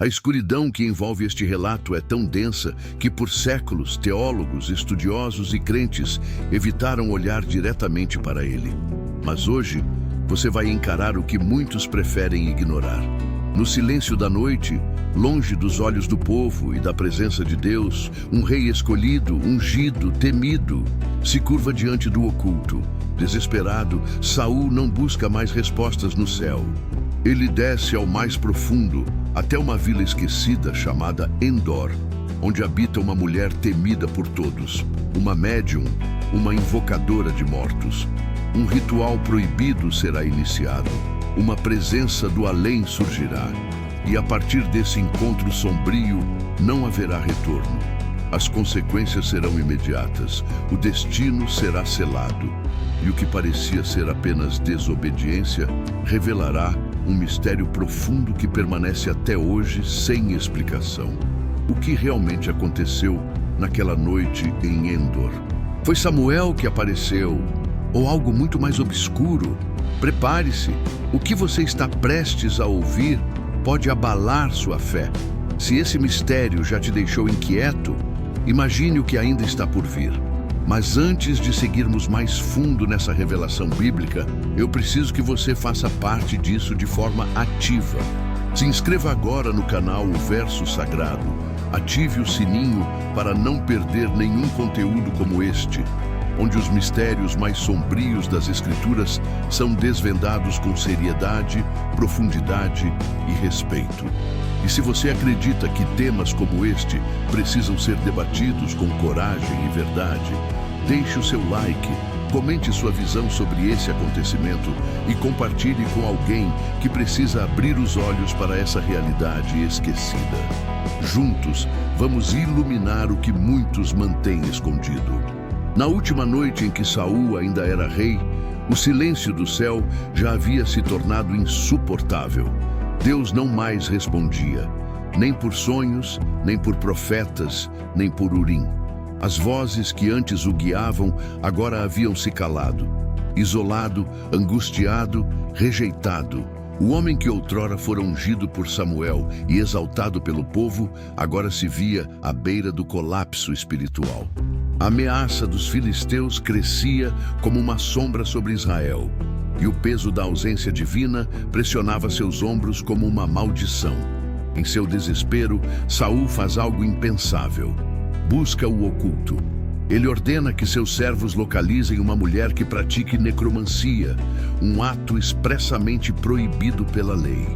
A escuridão que envolve este relato é tão densa que por séculos teólogos, estudiosos e crentes evitaram olhar diretamente para ele. Mas hoje, você vai encarar o que muitos preferem ignorar. No silêncio da noite, longe dos olhos do povo e da presença de Deus, um rei escolhido, ungido, temido, se curva diante do oculto. Desesperado, Saul não busca mais respostas no céu. Ele desce ao mais profundo, até uma vila esquecida chamada Endor, onde habita uma mulher temida por todos, uma médium, uma invocadora de mortos. Um ritual proibido será iniciado, uma presença do além surgirá, e a partir desse encontro sombrio não haverá retorno. As consequências serão imediatas, o destino será selado, e o que parecia ser apenas desobediência revelará um mistério profundo que permanece até hoje sem explicação. O que realmente aconteceu naquela noite em Endor? Foi Samuel que apareceu? Ou algo muito mais obscuro? Prepare-se, o que você está prestes a ouvir pode abalar sua fé. Se esse mistério já te deixou inquieto, imagine o que ainda está por vir. Mas antes de seguirmos mais fundo nessa revelação bíblica, eu preciso que você faça parte disso de forma ativa. Se inscreva agora no canal O Verso Sagrado. Ative o sininho para não perder nenhum conteúdo como este, onde os mistérios mais sombrios das Escrituras são desvendados com seriedade, profundidade e respeito. E se você acredita que temas como este precisam ser debatidos com coragem e verdade, deixe o seu like, comente sua visão sobre esse acontecimento e compartilhe com alguém que precisa abrir os olhos para essa realidade esquecida. Juntos, vamos iluminar o que muitos mantêm escondido. Na última noite em que Saul ainda era rei, o silêncio do céu já havia se tornado insuportável. Deus não mais respondia, nem por sonhos, nem por profetas, nem por Urim. As vozes que antes o guiavam agora haviam se calado. Isolado, angustiado, rejeitado, o homem que outrora fora ungido por Samuel e exaltado pelo povo, agora se via à beira do colapso espiritual. A ameaça dos filisteus crescia como uma sombra sobre Israel, e o peso da ausência divina pressionava seus ombros como uma maldição. Em seu desespero, Saul faz algo impensável. Busca o oculto. Ele ordena que seus servos localizem uma mulher que pratique necromancia, um ato expressamente proibido pela lei.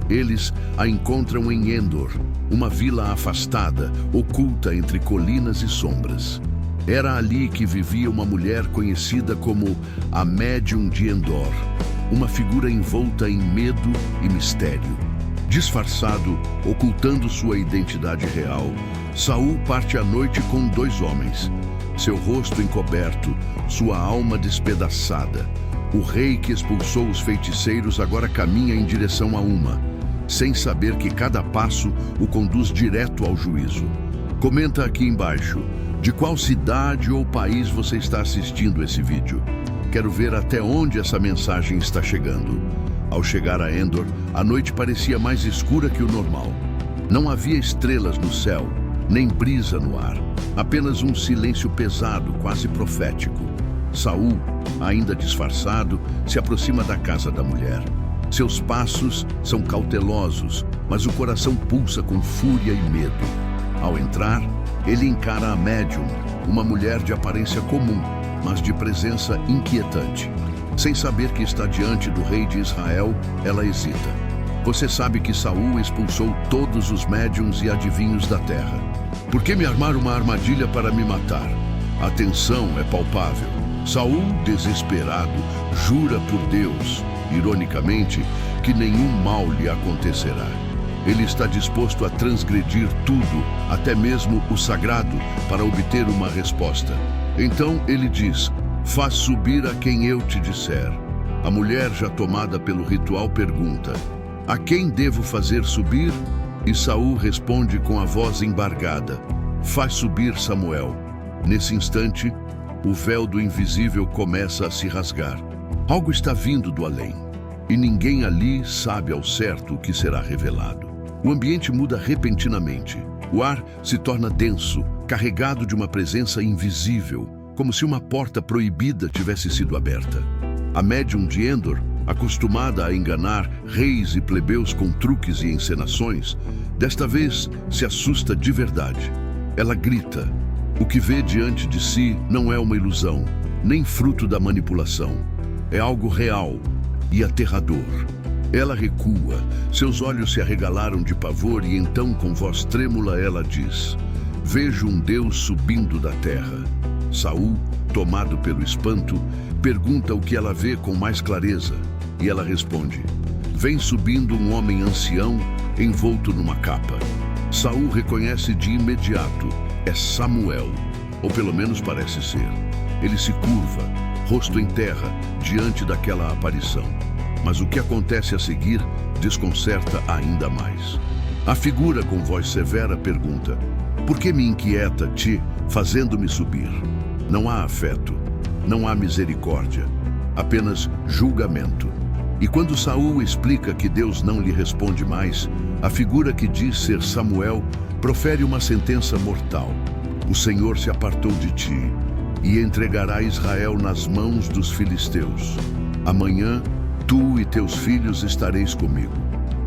Eles a encontram em Endor, uma vila afastada, oculta entre colinas e sombras. Era ali que vivia uma mulher conhecida como a Médium de Endor, uma figura envolta em medo e mistério. Disfarçado, ocultando sua identidade real, Saul parte à noite com 2 homens, seu rosto encoberto, sua alma despedaçada. O rei que expulsou os feiticeiros agora caminha em direção a uma, sem saber que cada passo o conduz direto ao juízo. Comenta aqui embaixo de qual cidade ou país você está assistindo esse vídeo. Quero ver até onde essa mensagem está chegando. Ao chegar a Endor, a noite parecia mais escura que o normal. Não havia estrelas no céu, nem brisa no ar. Apenas um silêncio pesado, quase profético. Saul, ainda disfarçado, se aproxima da casa da mulher. Seus passos são cautelosos, mas o coração pulsa com fúria e medo. Ao entrar, ele encara a médium, uma mulher de aparência comum, mas de presença inquietante. Sem saber que está diante do rei de Israel, ela hesita. Você sabe que Saul expulsou todos os médiuns e adivinhos da terra. Por que me armar uma armadilha para me matar? A tensão é palpável. Saul, desesperado, jura por Deus, ironicamente, que nenhum mal lhe acontecerá. Ele está disposto a transgredir tudo, até mesmo o sagrado, para obter uma resposta. Então ele diz: faz subir a quem eu te disser. A mulher, já tomada pelo ritual, pergunta: a quem devo fazer subir? E Saul responde com a voz embargada: faz subir Samuel. Nesse instante, o véu do invisível começa a se rasgar. Algo está vindo do além, e ninguém ali sabe ao certo o que será revelado. O ambiente muda repentinamente. O ar se torna denso, carregado de uma presença invisível, como se uma porta proibida tivesse sido aberta. A médium de Endor, acostumada a enganar reis e plebeus com truques e encenações, desta vez se assusta de verdade. Ela grita. O que vê diante de si não é uma ilusão, nem fruto da manipulação. É algo real e aterrador. Ela recua, seus olhos se arregalaram de pavor e então, com voz trêmula, ela diz: "Vejo um Deus subindo da terra." Saul, tomado pelo espanto, pergunta o que ela vê com mais clareza, e ela responde: "Vem subindo um homem ancião, envolto numa capa." Saul reconhece de imediato: é Samuel, ou pelo menos parece ser. Ele se curva, rosto em terra, diante daquela aparição. Mas o que acontece a seguir desconcerta ainda mais. A figura com voz severa pergunta: "Por que me inquieta-te, fazendo-me subir?" Não há afeto, não há misericórdia, apenas julgamento. E quando Saul explica que Deus não lhe responde mais, a figura que diz ser Samuel profere uma sentença mortal: "O Senhor se apartou de ti e entregará Israel nas mãos dos filisteus. Amanhã, tu e teus filhos estareis comigo."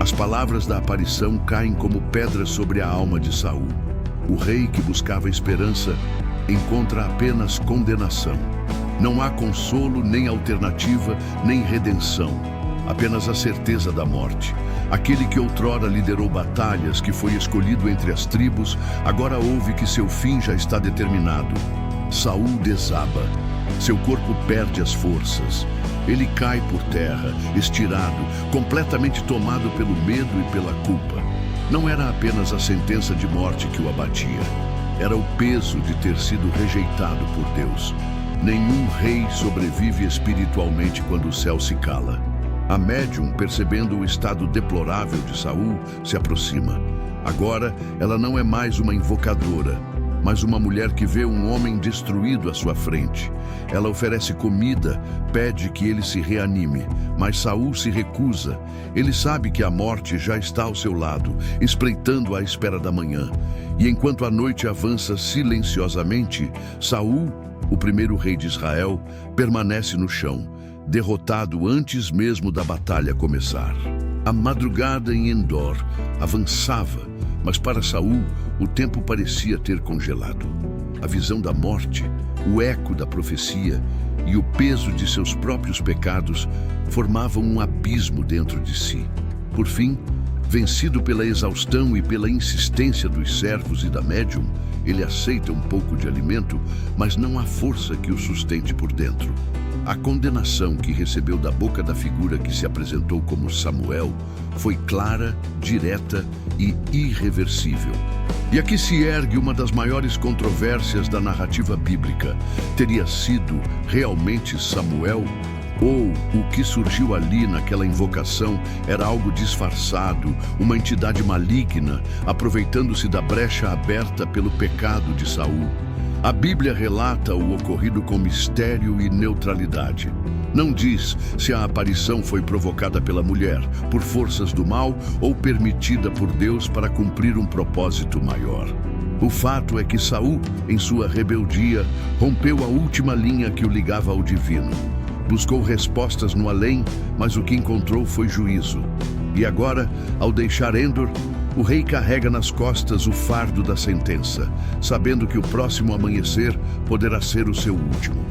As palavras da aparição caem como pedras sobre a alma de Saul. O rei que buscava esperança encontra apenas condenação. Não há consolo, nem alternativa, nem redenção. Apenas a certeza da morte. Aquele que outrora liderou batalhas, que foi escolhido entre as tribos, agora ouve que seu fim já está determinado. Saul desaba. Seu corpo perde as forças. Ele cai por terra, estirado, completamente tomado pelo medo e pela culpa. Não era apenas a sentença de morte que o abatia. Era o peso de ter sido rejeitado por Deus. Nenhum rei sobrevive espiritualmente quando o céu se cala. A médium, percebendo o estado deplorável de Saul, se aproxima. Agora, ela não é mais uma invocadora, mas uma mulher que vê um homem destruído à sua frente. Ela oferece comida, pede que ele se reanime, mas Saul se recusa. Ele sabe que a morte já está ao seu lado, espreitando à espera da manhã. E enquanto a noite avança silenciosamente, Saul, o primeiro rei de Israel, permanece no chão, derrotado antes mesmo da batalha começar. A madrugada em Endor avançava, mas para Saul o tempo parecia ter congelado. A visão da morte, o eco da profecia e o peso de seus próprios pecados formavam um abismo dentro de si. Por fim, vencido pela exaustão e pela insistência dos servos e da médium, ele aceita um pouco de alimento, mas não há força que o sustente por dentro. A condenação que recebeu da boca da figura que se apresentou como Samuel foi clara, direta e irreversível. E aqui se ergue uma das maiores controvérsias da narrativa bíblica. Teria sido realmente Samuel? Ou o que surgiu ali naquela invocação era algo disfarçado, uma entidade maligna, aproveitando-se da brecha aberta pelo pecado de Saul? A Bíblia relata o ocorrido com mistério e neutralidade. Não diz se a aparição foi provocada pela mulher, por forças do mal ou permitida por Deus para cumprir um propósito maior. O fato é que Saul, em sua rebeldia, rompeu a última linha que o ligava ao divino. Buscou respostas no além, mas o que encontrou foi juízo. E agora, ao deixar Endor, o rei carrega nas costas o fardo da sentença, sabendo que o próximo amanhecer poderá ser o seu último.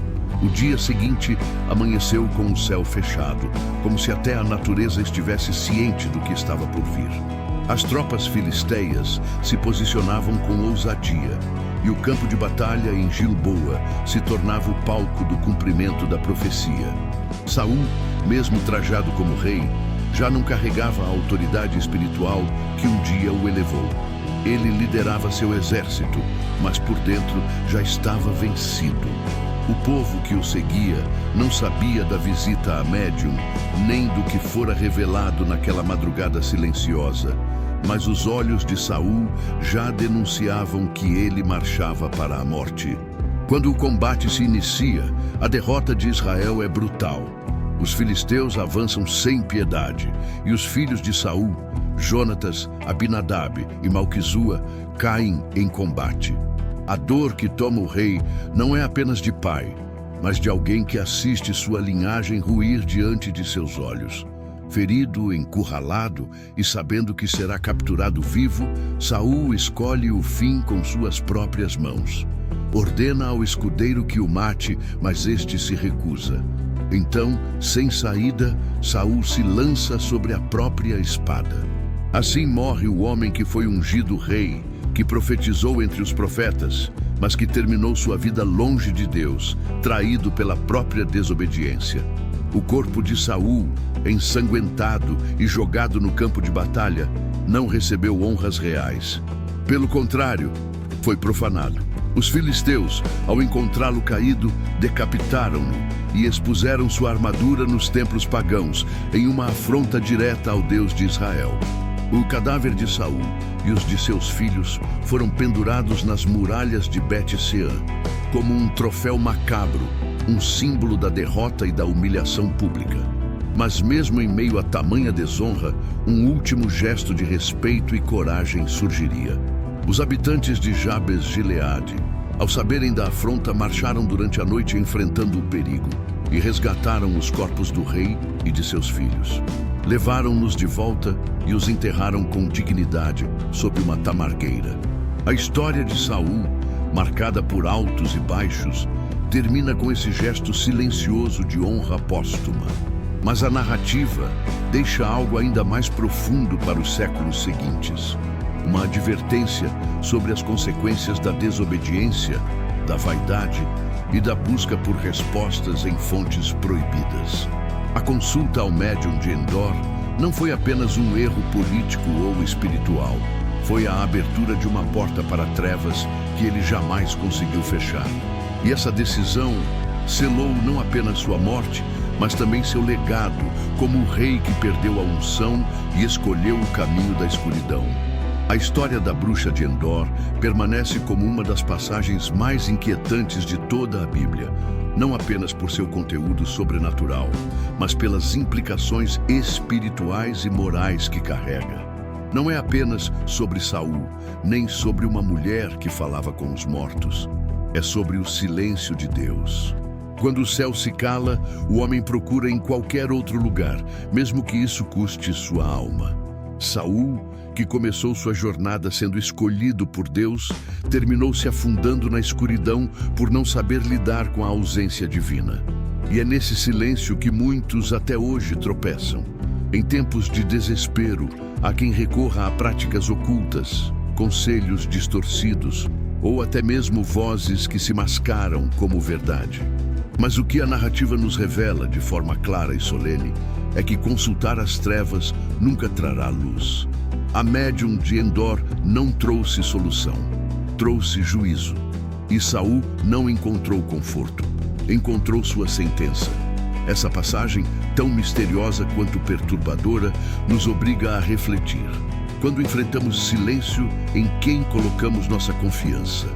O dia seguinte amanheceu com o céu fechado, como se até a natureza estivesse ciente do que estava por vir. As tropas filisteias se posicionavam com ousadia, e o campo de batalha em Gilboa se tornava o palco do cumprimento da profecia. Saul, mesmo trajado como rei, já não carregava a autoridade espiritual que um dia o elevou. Ele liderava seu exército, mas por dentro já estava vencido. O povo que o seguia não sabia da visita à médium, nem do que fora revelado naquela madrugada silenciosa. Mas os olhos de Saul já denunciavam que ele marchava para a morte. Quando o combate se inicia, a derrota de Israel é brutal. Os filisteus avançam sem piedade, e os filhos de Saul, Jonatas, Abinadab e Malquizua caem em combate. A dor que toma o rei não é apenas de pai, mas de alguém que assiste sua linhagem ruir diante de seus olhos. Ferido, encurralado e sabendo que será capturado vivo, Saul escolhe o fim com suas próprias mãos. Ordena ao escudeiro que o mate, mas este se recusa. Então, sem saída, Saul se lança sobre a própria espada. Assim morre o homem que foi ungido rei, que profetizou entre os profetas, mas que terminou sua vida longe de Deus, traído pela própria desobediência. O corpo de Saul, ensanguentado e jogado no campo de batalha, não recebeu honras reais. Pelo contrário, foi profanado. Os filisteus, ao encontrá-lo caído, decapitaram-no e expuseram sua armadura nos templos pagãos, em uma afronta direta ao Deus de Israel. O cadáver de Saul e os de seus filhos foram pendurados nas muralhas de Bet-Sean, como um troféu macabro, um símbolo da derrota e da humilhação pública. Mas mesmo em meio a tamanha desonra, um último gesto de respeito e coragem surgiria. Os habitantes de Jabes-Gileade, ao saberem da afronta, marcharam durante a noite enfrentando o perigo e resgataram os corpos do rei e de seus filhos. Levaram-nos de volta e os enterraram com dignidade sob uma tamargueira. A história de Saul, marcada por altos e baixos, termina com esse gesto silencioso de honra póstuma. Mas a narrativa deixa algo ainda mais profundo para os séculos seguintes. Uma advertência sobre as consequências da desobediência, da vaidade e da busca por respostas em fontes proibidas. A consulta ao médium de Endor não foi apenas um erro político ou espiritual. Foi a abertura de uma porta para trevas que ele jamais conseguiu fechar. E essa decisão selou não apenas sua morte, mas também seu legado como o rei que perdeu a unção e escolheu o caminho da escuridão. A história da bruxa de Endor permanece como uma das passagens mais inquietantes de toda a Bíblia, não apenas por seu conteúdo sobrenatural, mas pelas implicações espirituais e morais que carrega. Não é apenas sobre Saul, nem sobre uma mulher que falava com os mortos. É sobre o silêncio de Deus. Quando o céu se cala, o homem procura em qualquer outro lugar, mesmo que isso custe sua alma. Saul, que começou sua jornada sendo escolhido por Deus, terminou se afundando na escuridão por não saber lidar com a ausência divina. E é nesse silêncio que muitos até hoje tropeçam. Em tempos de desespero, há quem recorra a práticas ocultas, conselhos distorcidos, ou até mesmo vozes que se mascaram como verdade. Mas o que a narrativa nos revela de forma clara e solene é que consultar as trevas nunca trará luz. A médium de Endor não trouxe solução, trouxe juízo. E Saul não encontrou conforto, encontrou sua sentença. Essa passagem, tão misteriosa quanto perturbadora, nos obriga a refletir. Quando enfrentamos silêncio, em quem colocamos nossa confiança?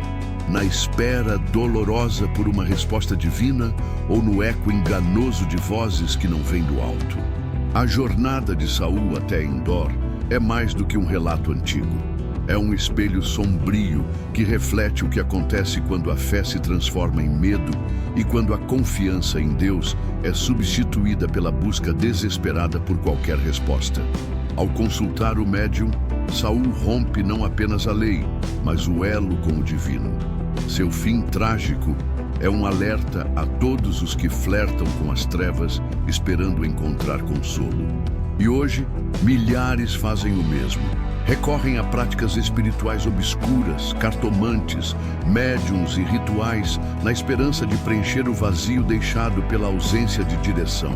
Na espera dolorosa por uma resposta divina ou no eco enganoso de vozes que não vêm do alto? A jornada de Saul até Endor é mais do que um relato antigo. É um espelho sombrio que reflete o que acontece quando a fé se transforma em medo e quando a confiança em Deus é substituída pela busca desesperada por qualquer resposta. Ao consultar o médium, Saul rompe não apenas a lei, mas o elo com o divino. Seu fim trágico é um alerta a todos os que flertam com as trevas, esperando encontrar consolo. E hoje, milhares fazem o mesmo. Recorrem a práticas espirituais obscuras, cartomantes, médiuns e rituais, na esperança de preencher o vazio deixado pela ausência de direção.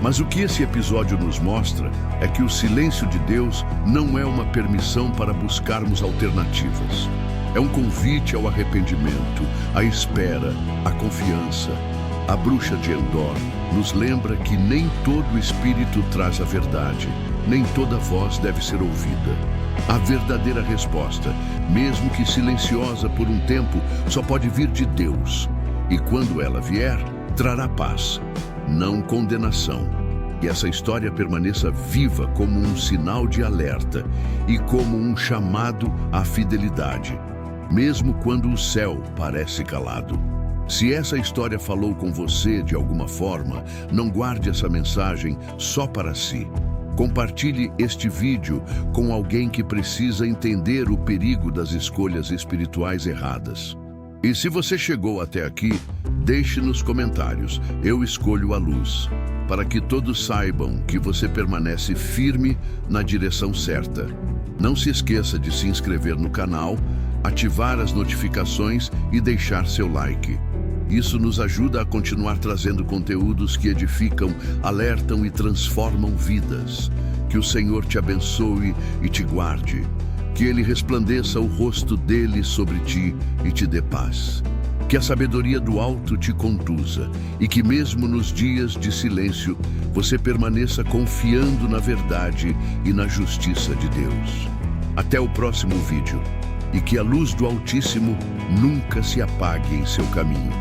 Mas o que esse episódio nos mostra é que o silêncio de Deus não é uma permissão para buscarmos alternativas. É um convite ao arrependimento, à espera, à confiança. A bruxa de Endor nos lembra que nem todo espírito traz a verdade, nem toda voz deve ser ouvida. A verdadeira resposta, mesmo que silenciosa por um tempo, só pode vir de Deus. E quando ela vier, trará paz, não condenação. que essa história permaneça viva como um sinal de alerta e como um chamado à fidelidade, mesmo quando o céu parece calado. Se essa história falou com você de alguma forma, não guarde essa mensagem só para si. Compartilhe este vídeo com alguém que precisa entender o perigo das escolhas espirituais erradas. E se você chegou até aqui, deixe nos comentários, eu escolho a luz, para que todos saibam que você permanece firme na direção certa. Não se esqueça de se inscrever no canal, ativar as notificações e deixar seu like. Isso nos ajuda a continuar trazendo conteúdos que edificam, alertam e transformam vidas. Que o Senhor te abençoe e te guarde. Que Ele resplandeça o rosto dele sobre ti e te dê paz. Que a sabedoria do alto te conduza e que mesmo nos dias de silêncio, você permaneça confiando na verdade e na justiça de Deus. Até o próximo vídeo. E que a luz do Altíssimo nunca se apague em seu caminho.